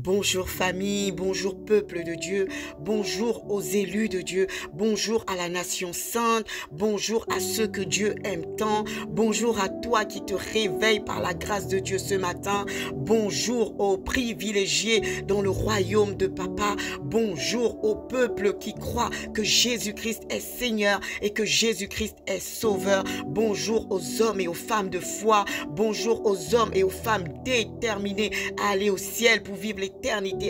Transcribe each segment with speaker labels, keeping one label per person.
Speaker 1: Bonjour famille, bonjour peuple de Dieu, bonjour aux élus de Dieu, bonjour à la nation sainte, bonjour à ceux que Dieu aime tant, bonjour à toi qui te réveille par la grâce de Dieu ce matin, bonjour aux privilégiés dans le royaume de Papa, bonjour au peuple qui croit que Jésus-Christ est Seigneur et que Jésus-Christ est Sauveur, bonjour aux hommes et aux femmes de foi, bonjour aux hommes et aux femmes déterminés à aller au ciel pour vivre l'éternité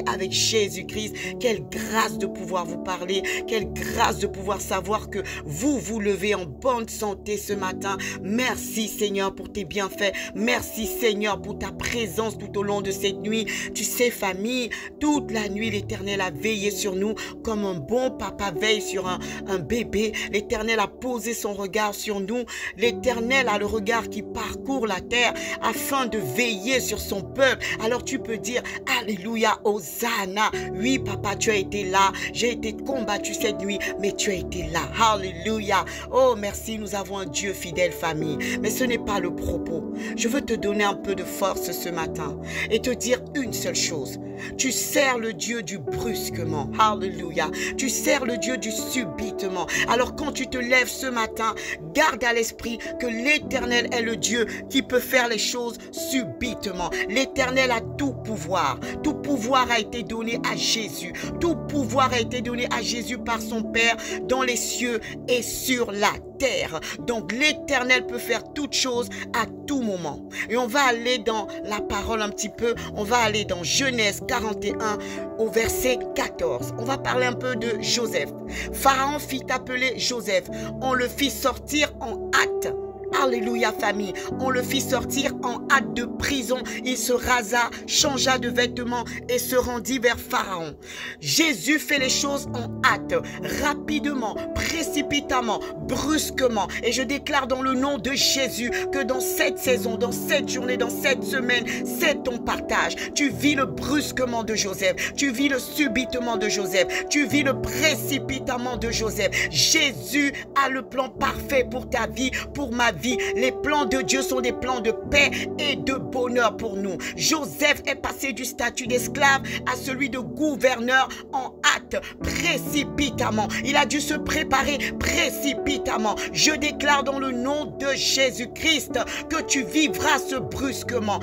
Speaker 1: avec Jésus-Christ. Quelle grâce de pouvoir vous parler, quelle grâce de pouvoir savoir que vous vous levez en bonne santé ce matin. Merci Seigneur pour tes bienfaits, merci Seigneur pour ta présence tout au long de cette nuit. Tu sais famille, toute la nuit l'Éternel a veillé sur nous comme un bon papa veille sur un bébé. L'Éternel a posé son regard sur nous, l'Éternel a le regard qui parcourt la terre afin de veiller sur son peuple. Alors tu peux dire Alléluia, Hosanna. Oui papa, tu as été là, j'ai été combattu cette nuit, mais tu as été là. Alléluia. Oh merci, nous avons un Dieu fidèle famille. Mais ce n'est pas le propos. Je veux te donner un peu de force ce matin et te dire une seule chose. Tu sers le Dieu du brusquement. Alléluia. Tu sers le Dieu du subitement. Alors quand tu te lèves ce matin, garde à l'esprit que l'Éternel est le Dieu qui peut faire les choses subitement. L'Éternel a tout pouvoir. Tout pouvoir a été donné à Jésus. Tout pouvoir a été donné à Jésus par son Père dans les cieux et sur la terre. Donc l'Éternel peut faire toutes choses à tout moment. Et on va aller dans la parole un petit peu. On va aller dans Genèse 41 au verset 14. On va parler un peu de Joseph. Pharaon fit appeler Joseph. On le fit sortir en hâte. Alléluia famille, on le fit sortir en hâte de prison, il se rasa, changea de vêtements et se rendit vers Pharaon. Jésus fait les choses en hâte, rapidement, précipitamment, brusquement, et je déclare dans le nom de Jésus que dans cette saison, dans cette journée, dans cette semaine, c'est ton partage. Tu vis le brusquement de Joseph, tu vis le subitement de Joseph, tu vis le précipitamment de Joseph. Jésus a le plan parfait pour ta vie, pour ma vie. Les plans de Dieu sont des plans de paix et de bonheur pour nous. Joseph est passé du statut d'esclave à celui de gouverneur en hâte, précipitamment. Il a dû se préparer précipitamment. Je déclare dans le nom de Jésus-Christ que tu vivras ce brusquement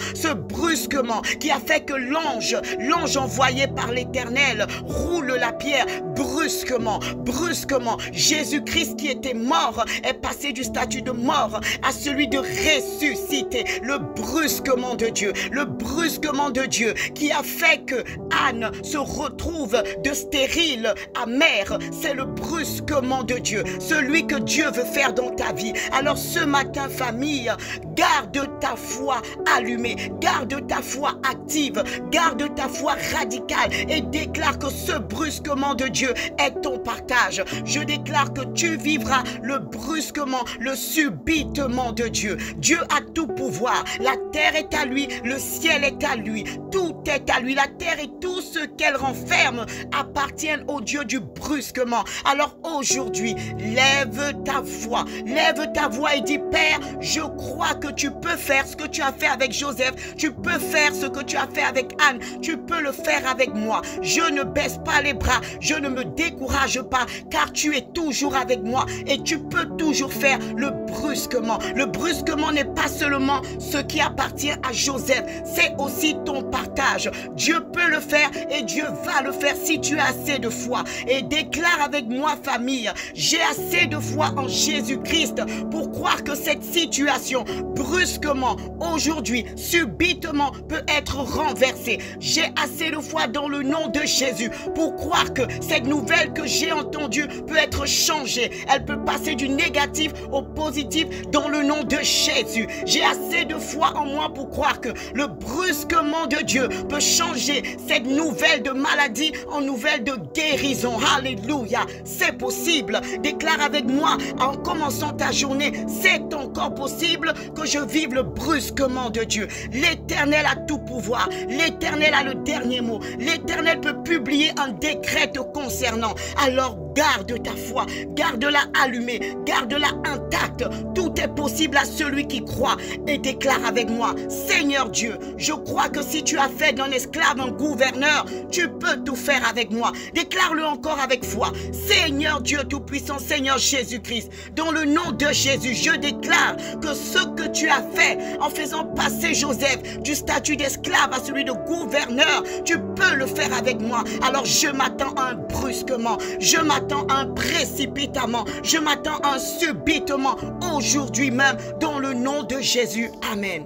Speaker 1: qui a fait que l'ange envoyé par l'Éternel roule la pierre brusquement. Jésus-Christ qui était mort est passé du statut de mort à celui de ressusciter. Le brusquement de Dieu qui a fait que Anne se retrouve de stérile à mère. C'est le brusquement de Dieu, celui que Dieu veut faire dans ta vie. Alors ce matin famille, garde ta foi allumée, garde ta foi active, garde ta foi radicale et déclare que ce brusquement de Dieu est ton partage. Je déclare que tu vivras le brusquement, le subitement de Dieu. Dieu a tout pouvoir. La terre est à lui, le ciel est à lui, tout est à lui. La terre et tout ce qu'elle renferme appartiennent au Dieu du brusquement. Alors aujourd'hui, lève ta voix et dis Père, je crois que tu peux faire ce que tu as fait avec Joseph, tu peux faire ce que tu as fait avec Anne, tu peux le faire avec moi. Je ne baisse pas les bras, je ne me décourage pas, car tu es toujours avec moi et tu peux toujours faire le brusquement. Le brusquement n'est pas seulement ce qui appartient à Joseph, c'est aussi ton partage. Dieu peut le faire et Dieu va le faire si tu as assez de foi. Et déclare avec moi famille, j'ai assez de foi en Jésus-Christ pour croire que cette situation brusquement, aujourd'hui, subitement peut être renversée. J'ai assez de foi dans le nom de Jésus pour croire que cette nouvelle que j'ai entendue peut être changée. Elle peut passer du négatif au positif dans le nom de Jésus. J'ai assez de foi en moi pour croire que le brusquement de Dieu peut changer cette nouvelle de maladie en nouvelle de guérison. Alléluia, c'est possible. Déclare avec moi en commençant ta journée, c'est encore possible que je vive le brusquement de Dieu. L'Éternel a tout pouvoir. L'Éternel a le dernier mot. L'Éternel peut publier un décret te concernant. Alors garde ta foi, garde-la allumée, garde-la intacte. Tout est possible à celui qui croit. Et déclare avec moi, Seigneur Dieu, je crois que si tu as fait d'un esclave un gouverneur, tu peux tout faire avec moi. Déclare-le encore avec foi. Seigneur Dieu Tout-Puissant, Seigneur Jésus-Christ, dans le nom de Jésus, je déclare que ce que tu as fait en faisant passer Joseph du statut d'esclave à celui de gouverneur, tu peux le faire avec moi. Alors je m'attends à un brusquement, je m'attends à un précipitamment, je m'attends à un subitement aujourd'hui même, dans le nom de Jésus. Amen.